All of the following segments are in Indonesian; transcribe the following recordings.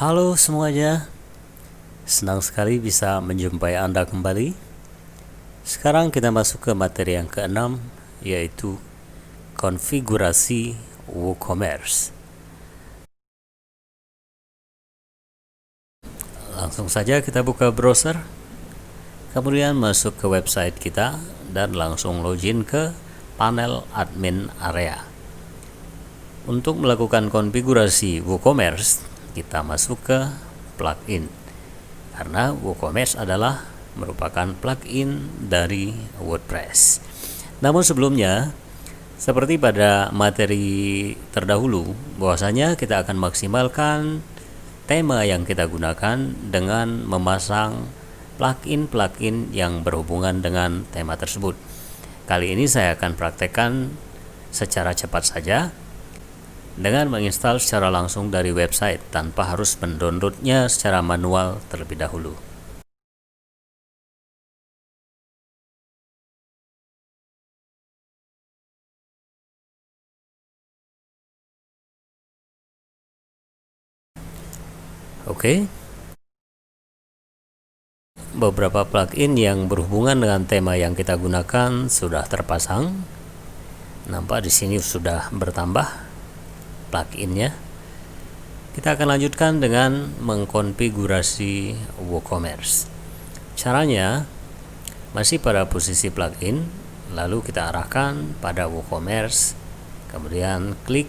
Halo semuanya, senang sekali bisa menjumpai Anda kembali. Sekarang kita masuk ke materi yang keenam, yaitu konfigurasi WooCommerce. Langsung saja kita buka browser, kemudian masuk ke website kita dan langsung login ke panel admin area. Untuk melakukan konfigurasi WooCommerce, kita masuk ke plugin. Karena WooCommerce adalah merupakan plugin dari WordPress. Namun sebelumnya, seperti pada materi terdahulu, bahwasanya kita akan maksimalkan tema yang kita gunakan dengan memasang plugin-plugin yang berhubungan dengan tema tersebut. Kali ini saya akan praktekkan secara cepat saja dengan menginstal secara langsung dari website tanpa harus mendownloadnya secara manual terlebih dahulu. Oke. Beberapa plugin yang berhubungan dengan tema yang kita gunakan sudah terpasang. Nampak di sini sudah bertambah pluginnya. Kita akan lanjutkan dengan mengkonfigurasi WooCommerce. Caranya masih pada posisi plugin, lalu kita arahkan pada WooCommerce, kemudian klik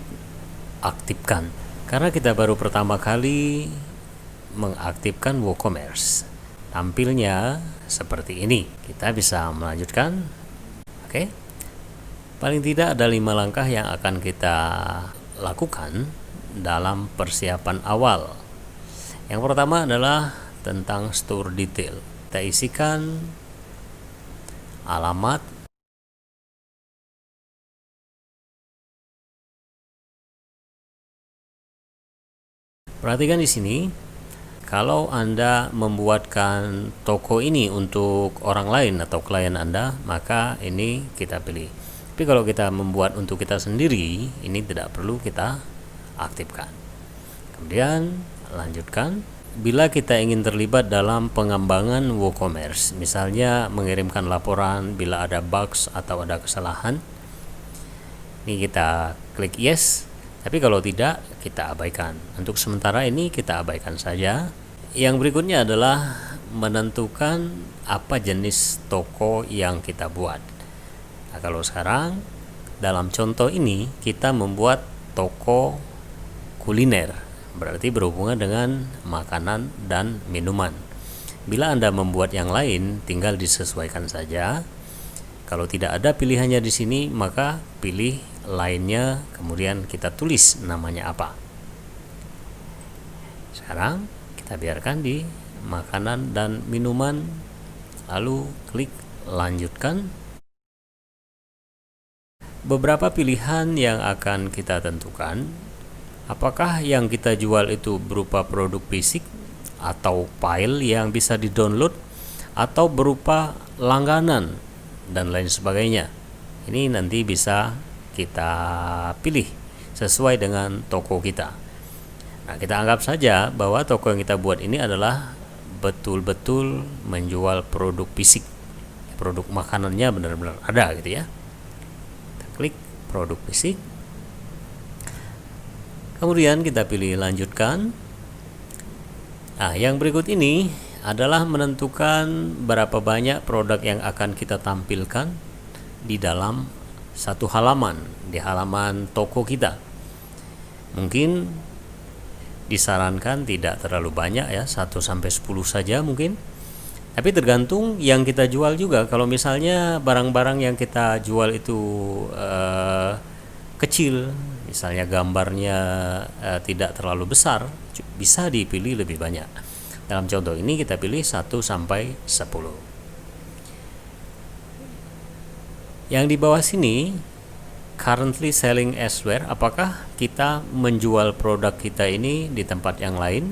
aktifkan. Karena kita baru pertama kali mengaktifkan WooCommerce, tampilnya seperti ini. Kita bisa melanjutkan. Oke. Paling tidak ada 5 langkah yang akan kita lakukan dalam persiapan awal. Yang pertama adalah tentang store detail. Kita isikan alamat, perhatikan di sini. Kalau Anda membuatkan toko ini untuk orang lain atau klien Anda, maka ini kita pilih. Tapi kalau kita membuat untuk kita sendiri, ini tidak perlu kita aktifkan. Kemudian lanjutkan. Bila kita ingin terlibat dalam pengembangan WooCommerce, misalnya mengirimkan laporan bila ada bugs atau ada kesalahan, ini kita klik yes. Tapi kalau tidak, kita abaikan. Untuk sementara ini kita abaikan saja. Yang berikutnya adalah menentukan apa jenis toko yang kita buat. Nah, kalau sekarang dalam contoh ini kita membuat toko kuliner, berarti berhubungan dengan makanan dan minuman. Bila Anda membuat yang lain, tinggal disesuaikan saja. Kalau tidak ada pilihannya di sini, maka pilih lainnya, kemudian kita tulis namanya apa. Sekarang kita biarkan di makanan dan minuman, lalu klik lanjutkan. Beberapa pilihan yang akan kita tentukan, apakah yang kita jual itu berupa produk fisik atau file yang bisa di-download, atau berupa langganan dan lain sebagainya. Ini nanti bisa kita pilih sesuai dengan toko kita. Nah, kita anggap saja bahwa toko yang kita buat ini adalah betul-betul menjual produk fisik. Produk makanannya benar-benar ada gitu ya. Kita klik produk fisik. Kemudian kita pilih lanjutkan. Nah, yang berikut ini adalah menentukan berapa banyak produk yang akan kita tampilkan di dalam satu halaman, di halaman toko kita. Mungkin disarankan tidak terlalu banyak ya, 1-10 saja mungkin. Tapi tergantung yang kita jual juga. Kalau misalnya barang-barang yang kita jual itu kecil, misalnya gambarnya tidak terlalu besar, bisa dipilih lebih banyak. Dalam contoh ini kita pilih 1-10. Yang di bawah sini, currently selling elsewhere, apakah kita menjual produk kita ini di tempat yang lain?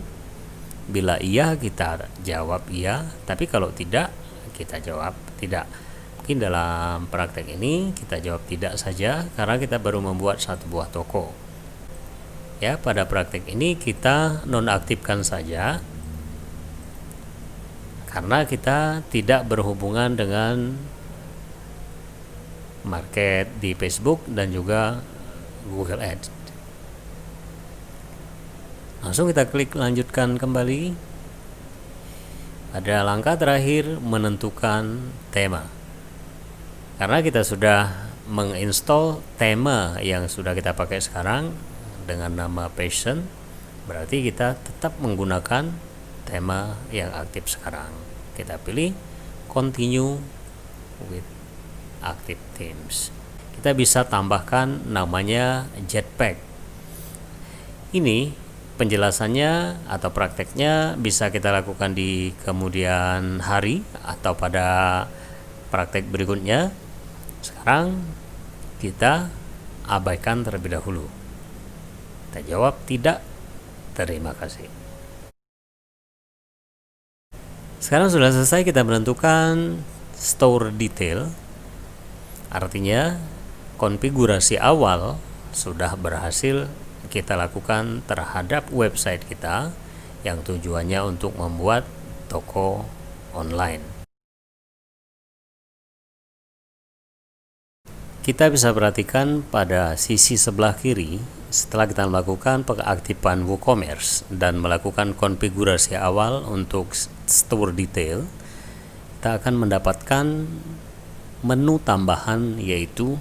Bila iya, kita jawab iya, tapi kalau tidak, kita jawab tidak. Mungkin dalam praktek ini kita jawab tidak saja karena kita baru membuat satu buah toko. Ya, pada praktik ini kita nonaktifkan saja karena kita tidak berhubungan dengan market di Facebook dan juga Google Ads. Langsung kita klik lanjutkan kembali. Ada langkah terakhir menentukan tema. Karena kita sudah menginstall tema yang sudah kita pakai sekarang dengan nama Passion, berarti kita tetap menggunakan tema yang aktif sekarang. Kita pilih Continue with Active Themes. Kita bisa tambahkan namanya Jetpack. Ini penjelasannya atau prakteknya bisa kita lakukan di kemudian hari atau pada praktek berikutnya. Sekarang kita abaikan terlebih dahulu. Kita jawab tidak, terima kasih. Sekarang sudah selesai kita menentukan store detail. Artinya konfigurasi awal sudah berhasil kita lakukan terhadap website kita yang tujuannya untuk membuat toko online. Kita bisa perhatikan pada sisi sebelah kiri, setelah kita melakukan pengaktifan WooCommerce dan melakukan konfigurasi awal untuk store detail, kita akan mendapatkan menu tambahan yaitu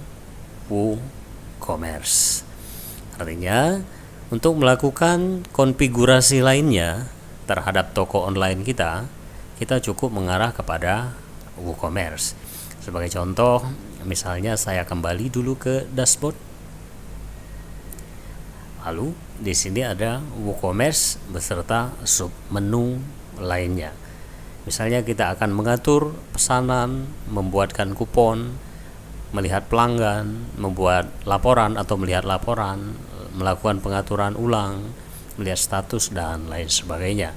WooCommerce. Artinya, untuk melakukan konfigurasi lainnya terhadap toko online kita cukup mengarah kepada WooCommerce. Sebagai contoh, misalnya saya kembali dulu ke dashboard. Lalu di sini ada WooCommerce beserta sub menu lainnya. Misalnya kita akan mengatur pesanan, membuatkan kupon, melihat pelanggan, membuat laporan atau melihat laporan, melakukan pengaturan ulang, melihat status dan lain sebagainya.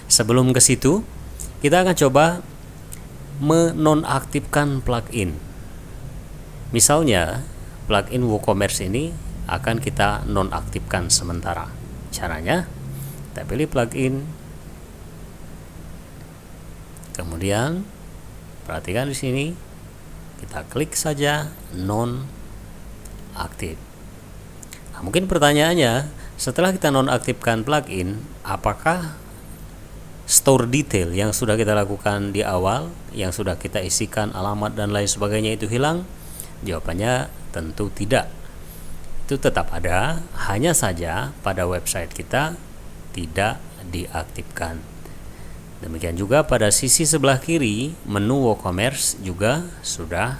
Sebelum ke situ, kita akan coba menonaktifkan plugin. Misalnya, plugin WooCommerce ini akan kita nonaktifkan sementara. Caranya, kita pilih plugin. Kemudian, perhatikan di sini, kita klik saja nonaktif. Nah, mungkin pertanyaannya, setelah kita nonaktifkan plugin, apakah store detail yang sudah kita lakukan di awal, yang sudah kita isikan alamat dan lain sebagainya itu hilang? Jawabannya tentu tidak. Itu tetap ada, hanya saja pada website kita tidak diaktifkan. Demikian juga pada sisi sebelah kiri, menu WooCommerce juga sudah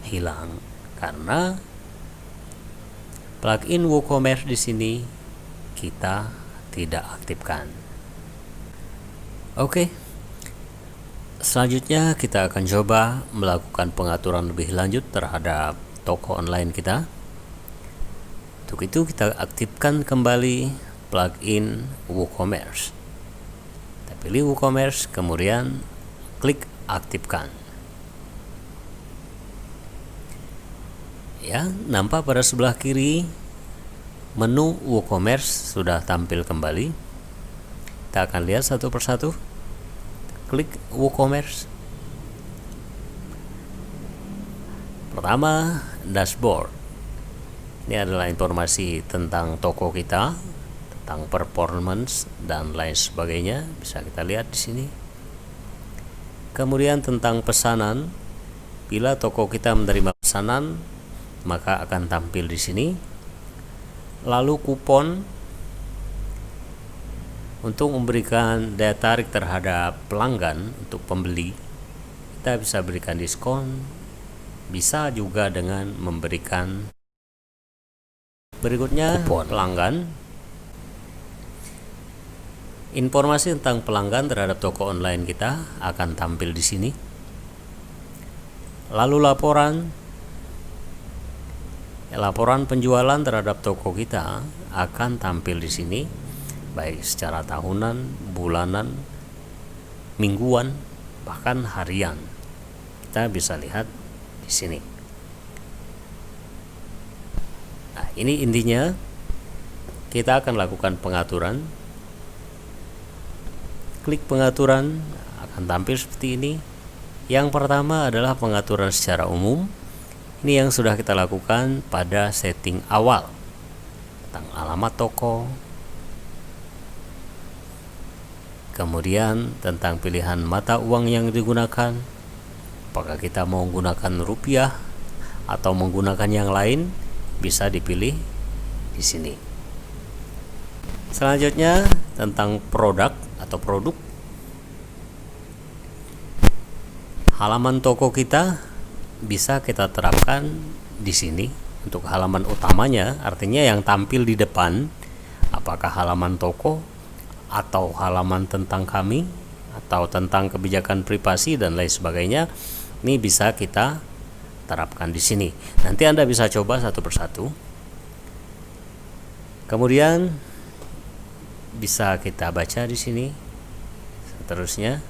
hilang karena plugin WooCommerce di sini kita tidak aktifkan. Oke. Selanjutnya kita akan coba melakukan pengaturan lebih lanjut terhadap toko online kita. Untuk itu kita aktifkan kembali plugin WooCommerce. Kita pilih WooCommerce, kemudian klik aktifkan. Ya, nampak pada sebelah kiri menu WooCommerce sudah tampil kembali. Kita akan lihat satu persatu. Klik WooCommerce. Pertama, dashboard. Ini adalah informasi tentang toko kita, tentang performance dan lain sebagainya, bisa kita lihat di sini. Kemudian tentang pesanan, bila toko kita menerima pesanan, maka akan tampil di sini. Lalu kupon, untuk memberikan daya tarik terhadap pelanggan untuk pembeli, kita bisa berikan diskon, bisa juga dengan memberikan berikutnya kupon pelanggan. Informasi tentang pelanggan terhadap toko online kita akan tampil di sini. Lalu laporan penjualan terhadap toko kita akan tampil di sini, baik secara tahunan, bulanan, mingguan, bahkan harian. Kita bisa lihat di sini. Nah, ini intinya kita akan lakukan pengaturan. Klik pengaturan, akan tampil seperti ini. Yang pertama adalah pengaturan secara umum. Ini yang sudah kita lakukan pada setting awal, tentang alamat toko, kemudian tentang pilihan mata uang yang digunakan, apakah kita mau menggunakan rupiah atau menggunakan yang lain, bisa dipilih di sini. Selanjutnya tentang produk atau produk. Halaman toko kita bisa kita terapkan di sini. Untuk halaman utamanya, artinya yang tampil di depan, apakah halaman toko atau halaman tentang kami atau tentang kebijakan privasi dan lain sebagainya, ini bisa kita terapkan di sini. Nanti Anda bisa coba satu persatu. Kemudian bisa kita baca di sini. Seterusnya,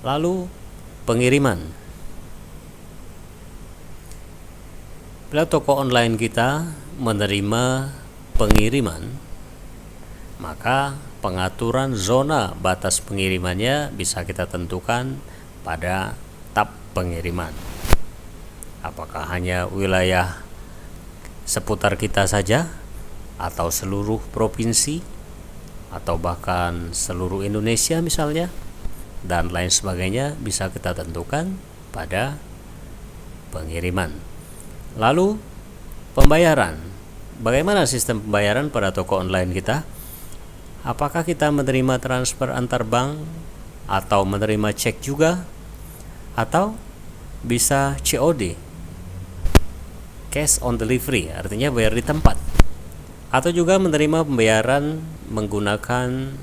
lalu pengiriman. Bila toko online kita menerima pengiriman, maka pengaturan zona batas pengirimannya bisa kita tentukan pada tab pengiriman. Apakah hanya wilayah seputar kita saja, atau seluruh provinsi, atau bahkan seluruh Indonesia misalnya, dan lain sebagainya, bisa kita tentukan pada pengiriman. Lalu pembayaran. Bagaimana sistem pembayaran pada toko online kita? Apakah kita menerima transfer antar bank atau menerima cek juga, atau bisa COD, cash on delivery, artinya bayar di tempat, atau juga menerima pembayaran menggunakan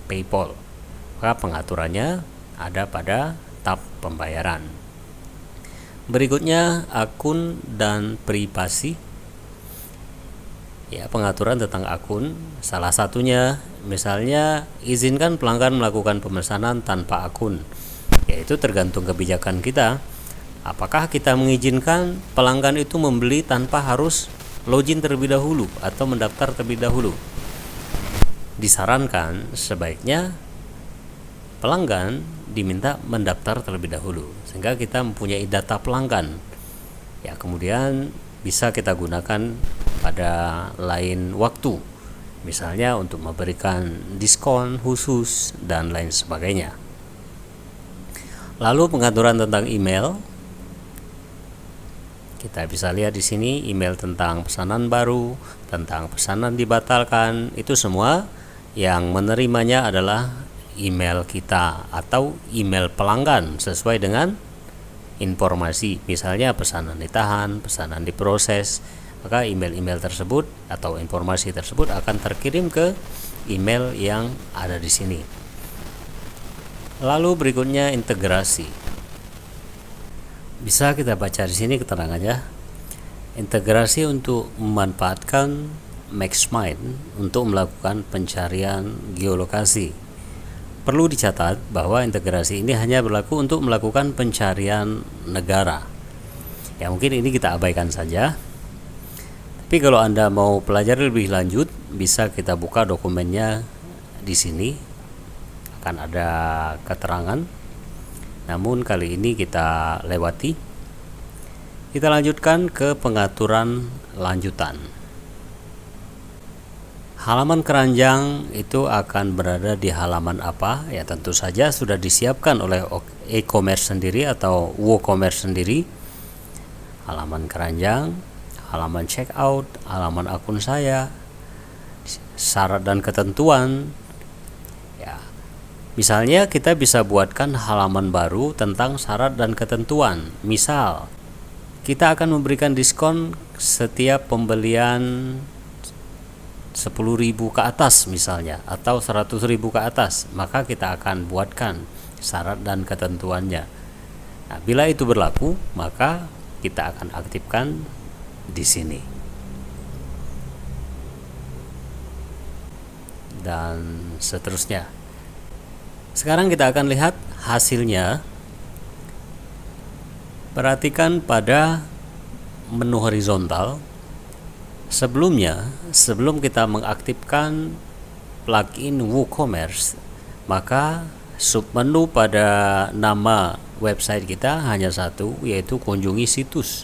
PayPal. Maka pengaturannya ada pada tab pembayaran. Berikutnya akun dan privasi. Ya, pengaturan tentang akun, salah satunya misalnya izinkan pelanggan melakukan pemesanan tanpa akun. Yaitu tergantung kebijakan kita. Apakah kita mengizinkan pelanggan itu membeli tanpa harus login terlebih dahulu atau mendaftar terlebih dahulu? Disarankan sebaiknya pelanggan diminta mendaftar terlebih dahulu, sehingga kita mempunyai data pelanggan. Ya, kemudian bisa kita gunakan pada lain waktu, misalnya untuk memberikan diskon khusus dan lain sebagainya. Lalu pengaturan tentang email. Kita bisa lihat di sini email tentang pesanan baru, tentang pesanan dibatalkan, itu semua yang menerimanya adalah email kita atau email pelanggan sesuai dengan informasi. Misalnya pesanan ditahan, pesanan diproses, maka email-email tersebut atau informasi tersebut akan terkirim ke email yang ada di sini. Lalu berikutnya integrasi. Bisa kita baca di sini keterangannya. Integrasi untuk memanfaatkan MaxMind untuk melakukan pencarian geolokasi. Perlu dicatat bahwa integrasi ini hanya berlaku untuk melakukan pencarian negara. Ya, mungkin ini kita abaikan saja. Tapi kalau Anda mau pelajari lebih lanjut, bisa kita buka dokumennya di sini. Akan ada keterangan. Namun kali ini kita lewati. Kita lanjutkan ke pengaturan lanjutan. Halaman keranjang itu akan berada di halaman apa? Ya, tentu saja sudah disiapkan oleh e-commerce sendiri atau WooCommerce sendiri. Halaman keranjang, halaman checkout, halaman akun saya, syarat dan ketentuan. Ya, misalnya kita bisa buatkan halaman baru tentang syarat dan ketentuan. Misal, kita akan memberikan diskon setiap pembelian 10.000 ke atas misalnya, atau 100.000 ke atas, maka kita akan buatkan syarat dan ketentuannya. Nah, bila itu berlaku, maka kita akan aktifkan di sini. Dan seterusnya. Sekarang kita akan lihat hasilnya. Perhatikan pada menu horizontal. Sebelum kita mengaktifkan plugin WooCommerce, maka submenu pada nama website kita hanya satu, yaitu kunjungi situs.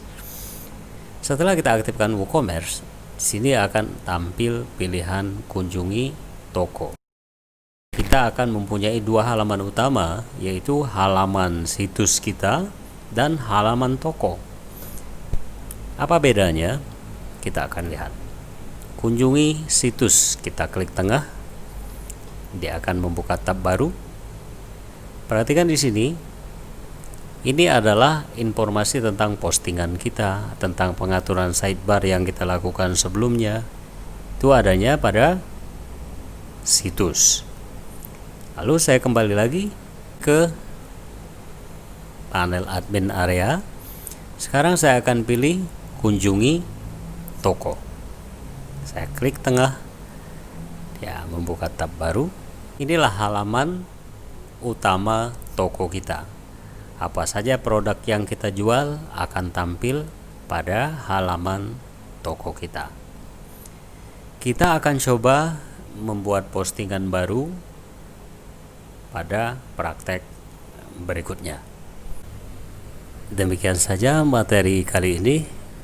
Setelah kita aktifkan WooCommerce, sini akan tampil pilihan kunjungi toko. Kita akan mempunyai dua halaman utama, yaitu halaman situs kita dan halaman toko. Apa bedanya? Kita akan lihat. Kunjungi situs, kita klik tengah, dia akan membuka tab baru. Perhatikan di sini, ini adalah informasi tentang postingan kita, tentang pengaturan sidebar yang kita lakukan sebelumnya. Itu adanya pada situs. Lalu saya kembali lagi ke panel admin area. Sekarang saya akan pilih kunjungi toko. Saya klik tengah, ya membuka tab baru. Inilah halaman utama toko kita. Apa saja produk yang kita jual akan tampil pada halaman toko kita. Kita akan coba membuat postingan baru pada praktek berikutnya. Demikian saja materi kali ini.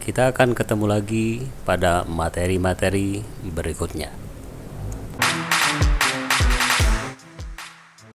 Kita akan ketemu lagi pada materi-materi berikutnya.